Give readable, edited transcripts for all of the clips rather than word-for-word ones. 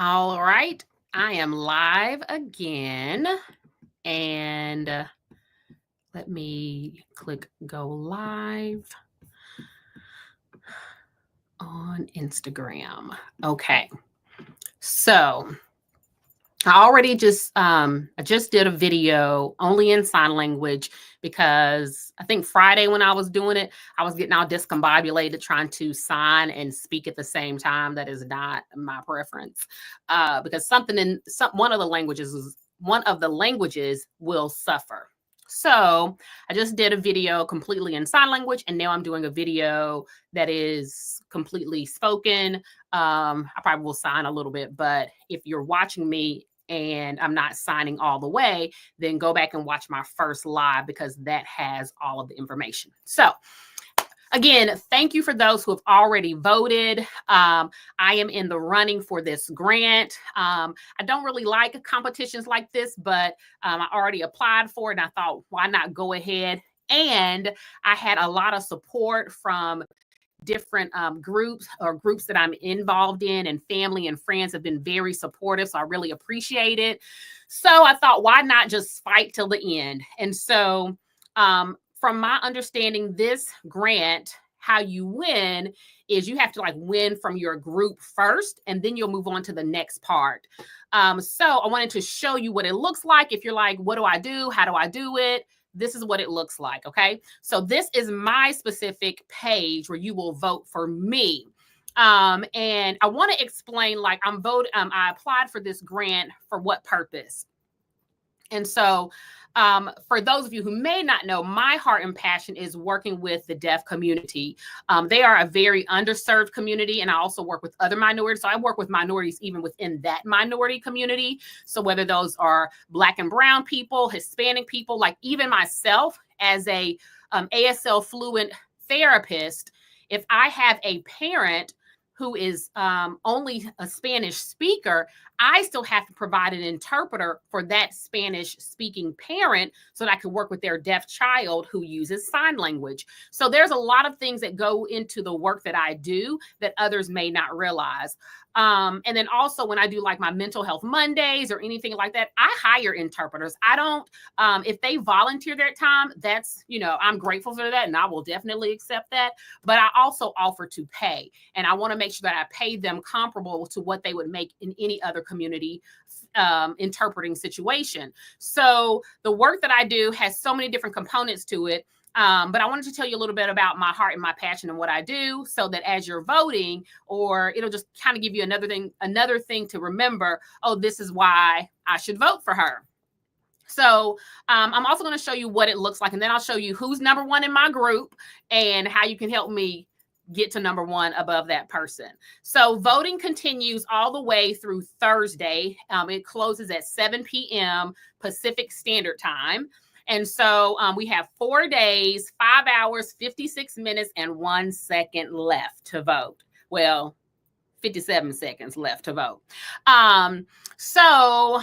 All right, I am live again, and let me click go live on Instagram. Okay, so I just did a video only in sign language because I think Friday when I was doing it, I was getting all discombobulated trying to sign and speak at the same time. That is not my preference. Because one of the languages will suffer. So I just did a video completely in sign language, and now I'm doing a video that is completely spoken. I probably will sign a little bit, but if you're watching me and I'm not signing all the way, then go back and watch my first live because that has all of the information. So again, thank you for those who have already voted. I am in the running for this grant. I don't really like competitions like this, but I already applied for it and I thought, why not go ahead? And I had a lot of support from different groups that I'm involved in, and family and friends have been very supportive. So I really appreciate it. So I thought, why not just fight till the end? And so from my understanding, this grant, how you win is you have to win from your group first, and then you'll move on to the next part. So I wanted to show you what it looks like. If you're like, what do I do? How do I do it? This is what it looks like. Okay. So this is my specific page where you will vote for me. And I want to explain, I applied for this grant for what purpose. And so for those of you who may not know, my heart and passion is working with the deaf community. They are a very underserved community, and I also work with other minorities. So I work with minorities even within that minority community. So whether those are Black and brown people, Hispanic people, like even myself as a ASL fluent therapist, if I have a parent who is only a Spanish speaker, I still have to provide an interpreter for that Spanish speaking parent so that I can work with their deaf child who uses sign language. So there's a lot of things that go into the work that I do that others may not realize. And then also when I do like my mental health Mondays or anything like that, I hire interpreters. I don't, if they volunteer their time, that's, I'm grateful for that and I will definitely accept that. But I also offer to pay, and I want to make sure that I pay them comparable to what they would make in any other community interpreting situation. So the work that I do has so many different components to it. But I wanted to tell you a little bit about my heart and my passion and what I do, so that as you're voting, or it'll just kind of give you another thing to remember. Oh, this is why I should vote for her. So I'm also going to show you what it looks like, and then I'll show you who's number one in my group and how you can help me get to number one above that person. So voting continues all the way through Thursday. It closes at 7 p.m. Pacific Standard Time. And so we have 4 days, 5 hours, 56 minutes, and 1 second left to vote. Well, 57 seconds left to vote. So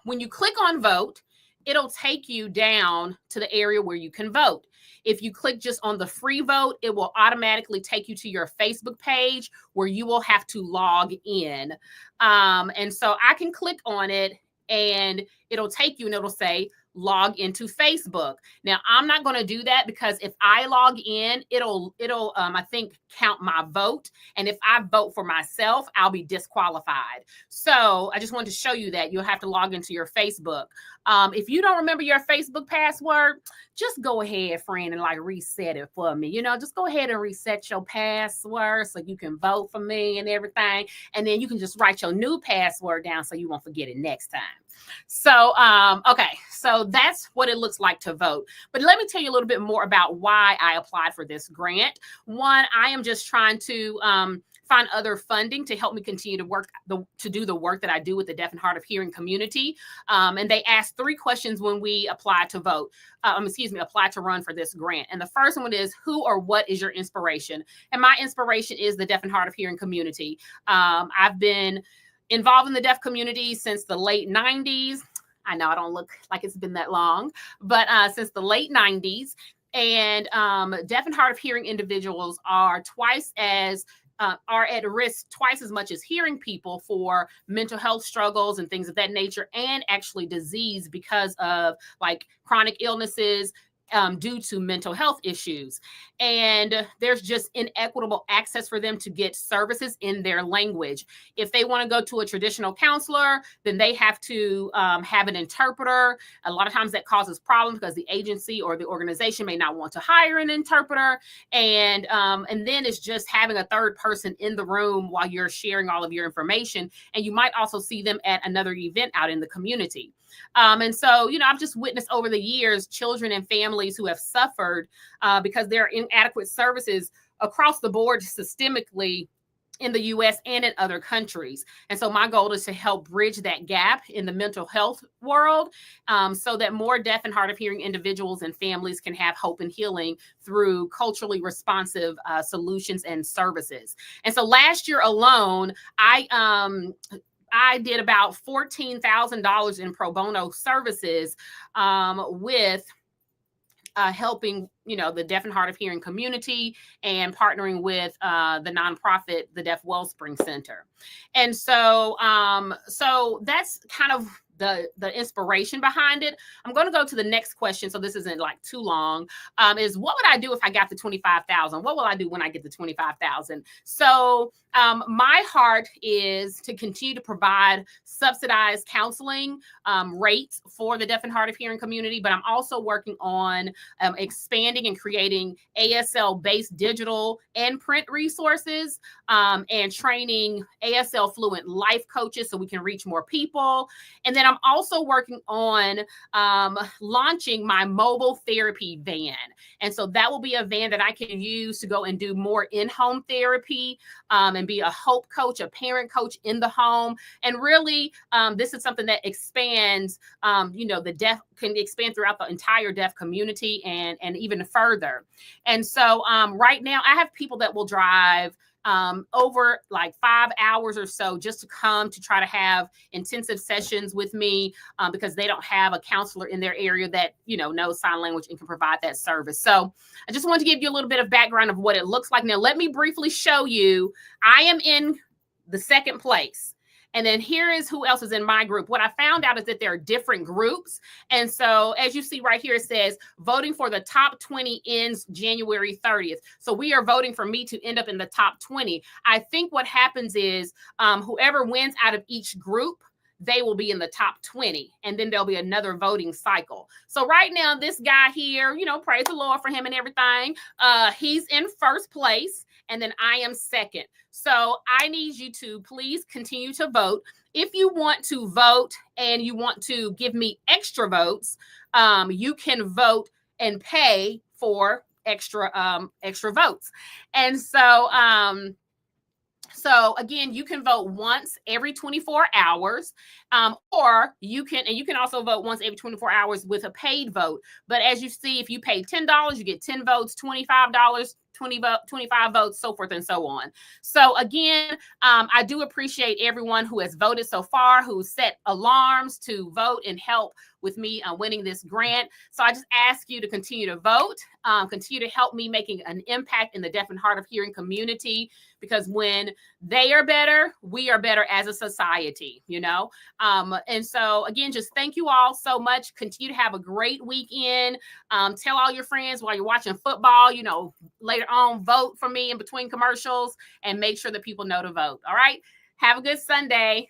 when you click on vote, it'll take you down to the area where you can vote. If you click just on the free vote, it will automatically take you to your Facebook page where you will have to log in. And so I can click on it and it'll take you and it'll say, log into Facebook. Now, I'm not going to do that because if I log in, it'll I think count my vote. And if I vote for myself, I'll be disqualified. So I just wanted to show you that you'll have to log into your Facebook. If you don't remember your Facebook password, just go ahead, friend, and reset it for me. Just go ahead and reset your password so you can vote for me and everything. And then you can just write your new password down so you won't forget it next time. So, okay, so that's what it looks like to vote. But let me tell you a little bit more about why I applied for this grant. One, I am just trying to find other funding to help me continue to do the work that I do with the deaf and hard of hearing community. And they asked 3 questions when we applied to vote. Applied to run for this grant. And the first one is, who or what is your inspiration? And my inspiration is the deaf and hard of hearing community. I've been involved in the deaf community since the late 90s. I know I don't look like it's been that long, but since the late 90s. And deaf and hard of hearing individuals are twice as are at risk twice as much as hearing people for mental health struggles and things of that nature, and actually disease because of like chronic illnesses due to mental health issues. And there's just inequitable access for them to get services in their language. If they want to go to a traditional counselor, then they have to have an interpreter. A lot of times that causes problems because the agency or the organization may not want to hire an interpreter. And then it's just having a third person in the room while you're sharing all of your information. And you might also see them at another event out in the community. And so, I've just witnessed over the years children and families who have suffered because there are inadequate services across the board systemically in the US and in other countries. And so my goal is to help bridge that gap in the mental health world so that more deaf and hard of hearing individuals and families can have hope and healing through culturally responsive solutions and services. And so last year alone, I did about $14,000 in pro bono services with helping, the deaf and hard of hearing community and partnering with the nonprofit, the Deaf Wellspring Center. And so, so that's kind of the inspiration behind it. I'm going to go to the next question, so this isn't like too long. Is what would I do if I got the 25,000? What will I do when I get the 25,000? So my heart is to continue to provide subsidized counseling rates for the deaf and hard of hearing community, but I'm also working on expanding and creating ASL-based digital and print resources and training ASL fluent life coaches so we can reach more people. And then I'm also working on launching my mobile therapy van. And so that will be a van that I can use to go and do more in-home therapy and be a hope coach, a parent coach in the home. And really, this is something that expands, the deaf can expand throughout the entire deaf community and even further. And so right now I have people that will drive over like 5 hours or so just to come to try to have intensive sessions with me because they don't have a counselor in their area that, knows sign language and can provide that service. So I just wanted to give you a little bit of background of what it looks like. Now, let me briefly show you. I am in the second place. And then here is who else is in my group. What I found out is that there are different groups. And so as you see right here, it says voting for the top 20 ends January 30th. So we are voting for me to end up in the top 20. I think what happens is whoever wins out of each group, they will be in the top 20. And then there'll be another voting cycle. So right now, this guy here, praise the Lord for him and everything. He's in first place. And then I am second. So I need you to please continue to vote. If you want to vote and you want to give me extra votes, you can vote and pay for extra votes. And so, so again, you can vote once every 24 hours, or you can also vote once every 24 hours with a paid vote. But as you see, if you pay $10, you get 10 votes, $25, 25 votes, so forth and so on. So again, I do appreciate everyone who has voted so far, who set alarms to vote and help with me winning this grant. So I just ask you to continue to vote, continue to help me making an impact in the deaf and hard of hearing community, because when they are better, we are better as a society, And so again, just thank you all so much. Continue to have a great weekend. Tell all your friends while you're watching football, later on, vote for me in between commercials and make sure that people know to vote. All right. Have a good Sunday.